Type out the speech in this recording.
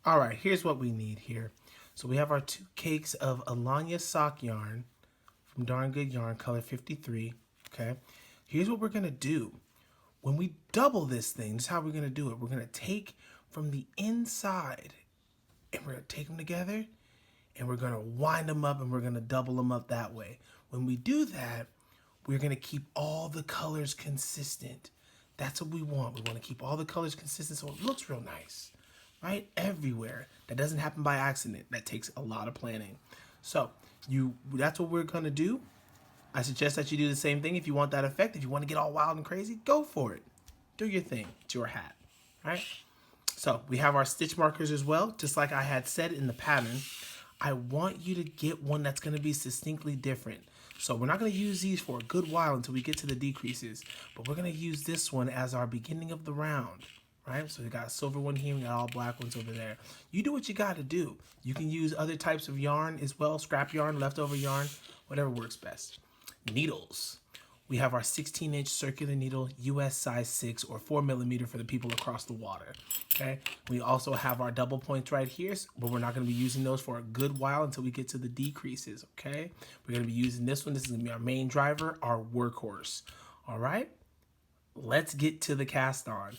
All right, here's what we need here. So we have our 2 cakes of Alanya sock yarn from Darn Good Yarn, color 53. Okay, here's what we're gonna do. When we double this thing, this is how we're gonna do it. We're gonna take from the inside and we're gonna take them together and we're gonna wind them up and we're gonna double them up that way. When we do that, we're gonna keep all the colors consistent. That's what we want. We wanna keep all the colors consistent so it looks real nice, right? Everywhere. That doesn't happen by accident. That takes a lot of planning. So that's what we're gonna do. I suggest that you do the same thing if you want that effect. If you want to get all wild and crazy, go for it. Do your thing. It's your hat, right? So we have our stitch markers as well. Just like I had said in the pattern, I want you to get one that's going to be distinctly different. So we're not going to use these for a good while until we get to the decreases, but we're going to use this one as our beginning of the round, right? So we got a silver one here, we got all black ones over there. You do what you got to do. You can use other types of yarn as well, scrap yarn, leftover yarn, whatever works best. Needles. We have our 16-inch circular needle, US size 6 or 4mm for the people across the water. Okay. We also have our double points right here, but we're not going to be using those for a good while until we get to the decreases. Okay. We're going to be using this one. This is going to be our main driver, our workhorse. All right. Let's get to the cast on.